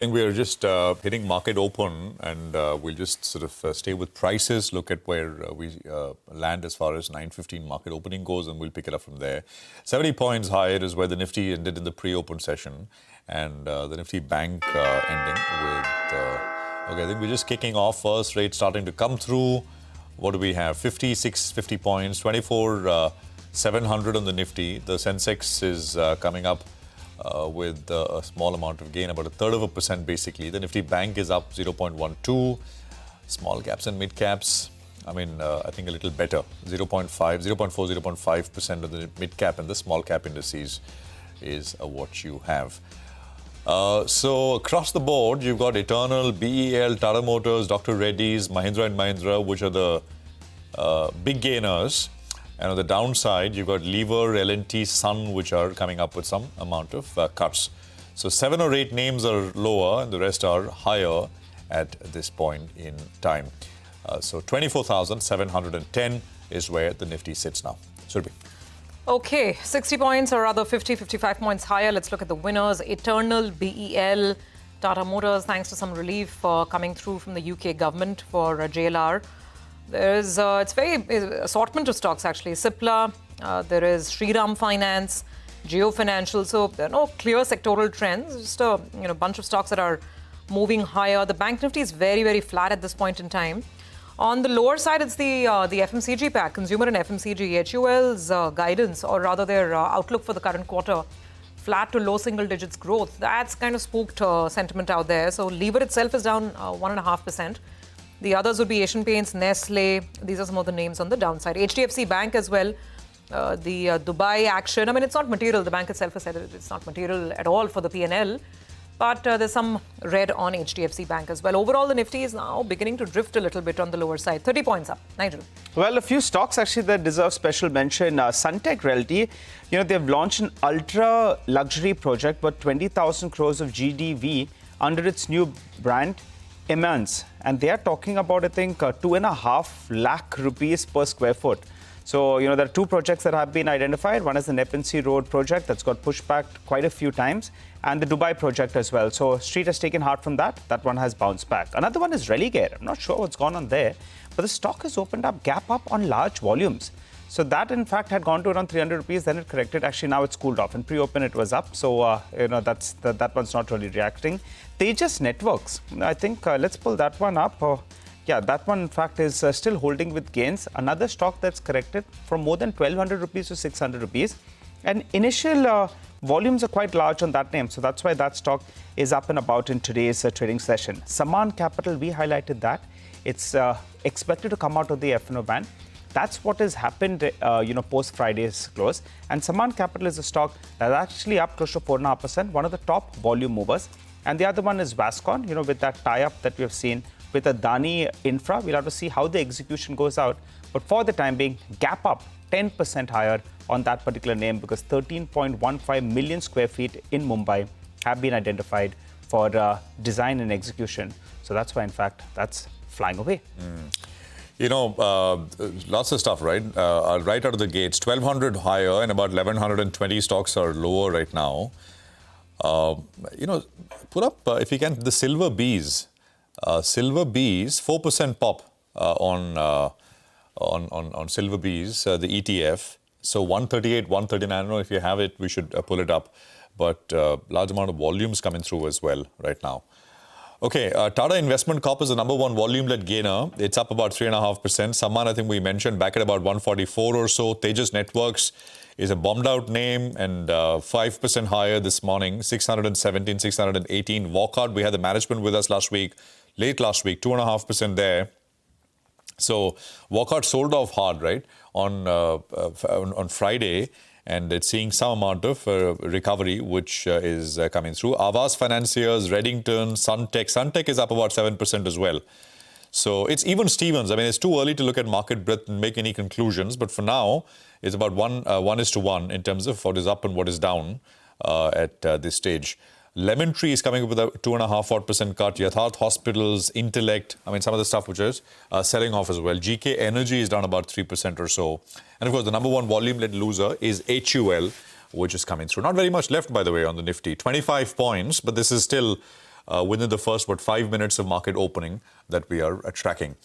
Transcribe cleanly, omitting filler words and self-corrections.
I think we are just hitting market open, and we'll just sort of stay with prices, look at where we land as far as 9:15 market opening goes, and we'll pick it up from there. 70 points higher is where the Nifty ended in the pre-open session, and the Nifty Bank ending with, okay, I think we're just kicking off. First rate starting to come through. What do we have? 50 points, 24,700 on the Nifty. The Sensex is coming up with a small amount of gain, about 1/3% basically. The Nifty Bank is up 0.12. Small caps and mid caps, I think a little better. 0.5, 0.4, 0.5% of the mid cap and the small cap indices is what you have. So across the board, you've got Eternal, BEL, Tata Motors, Dr. Reddy's, Mahindra and Mahindra, which are the big gainers. And on the downside, you've got Lever, L&T, Sun, which are coming up with some amount of cuts. So 7 or 8 names are lower and the rest are higher at this point in time. So 24,710 is where the Nifty sits now. Surabhi. Okay, 60 points or rather 55 points higher. Let's look at the winners. Eternal, BEL, Tata Motors, thanks to some relief coming through from the UK government for JLR. There's it's very assortment of stocks actually. Cipla, there is Shriram Finance, Geo Financial. So there are no clear sectoral trends. Just a bunch of stocks that are moving higher. The Bank Nifty is very, very flat at this point in time. On the lower side, it's the FMCG pack, consumer and FMCG. HUL's guidance, or rather their outlook for the current quarter, flat to low single digits growth. That's kind of spooked sentiment out there. So Lever itself is down 1.5%. The others would be Asian Paints, Nestle. These are some of the names on the downside. HDFC Bank as well. The Dubai action. It's not material. The bank itself has said it's not material at all for the P&L. But there's some red on HDFC Bank as well. Overall, the Nifty is now beginning to drift a little bit on the lower side. 30 points up. Nigel. Well, a few stocks actually that deserve special mention. Suntec Realty, they've launched an ultra luxury project worth 20,000 crores of GDV under its new brand, Immense, and they are talking about, I think, 2.5 lakh rupees per square foot. So, there are 2 projects that have been identified. One is the Nepean Road project that's got pushed back quite a few times, and the Dubai project as well. So, Street has taken heart from that. That one has bounced back. Another one is Religare. I'm not sure what's gone on there, but the stock has opened up, gap up on large volumes. So that, in fact, had gone to around 300 rupees, then it corrected. Actually, now it's cooled off. In pre-open, it was up. So, that one's not really reacting. Tejas Networks, I think, let's pull that one up. Yeah, that one, in fact, is still holding with gains. Another stock that's corrected from more than 1,200 rupees to 600 rupees. And initial volumes are quite large on that name. So that's why that stock is up and about in today's trading session. Saman Capital, we highlighted that. It's expected to come out of the F&O ban. That's what has happened, post Friday's close. And Saman Capital is a stock that's actually up close to 4.5%, one of the top volume movers. And the other one is Vascon, with that tie-up that we have seen with Adani Infra. We'll have to see how the execution goes out. But for the time being, gap up 10% higher on that particular name because 13.15 million square feet in Mumbai have been identified for design and execution. So that's why, in fact, that's flying away. Lots of stuff, right? Right out of the gates, 1,200 higher and about 1,120 stocks are lower right now. Put up, if you can, the Silver Bees. Silver Bees, 4% pop on Silver Bees, the ETF. So 138, 139, I don't know if you have it, we should pull it up. But large amount of volumes coming through as well right now. Okay, Tata Investment Corp is the number 1 volume-led gainer. It's up about 3.5%. Saman, I think we mentioned, back at about 144 or so. Tejas Networks is a bombed-out name and 5% higher this morning, 617, 618. Walkout, we had the management with us late last week, 2.5% there. So Walkout sold off hard, right, on Friday. And it's seeing some amount of recovery, which is coming through. Aavas Financiers, Reddington, Suntec. Suntec is up about 7% as well. So it's even Stevens. It's too early to look at market breadth and make any conclusions. But for now, it's about 1:1 in terms of what is up and what is down at this stage. Lemon Tree is coming up with a 2.5% cut. Yatharth Hospitals, Intellect, some of the stuff which is selling off as well. GK Energy is down about 3% or so. And of course, the number 1 volume-led loser is HUL, which is coming through. Not very much left, by the way, on the Nifty. 25 points, but this is still within the first, 5 minutes of market opening that we are tracking.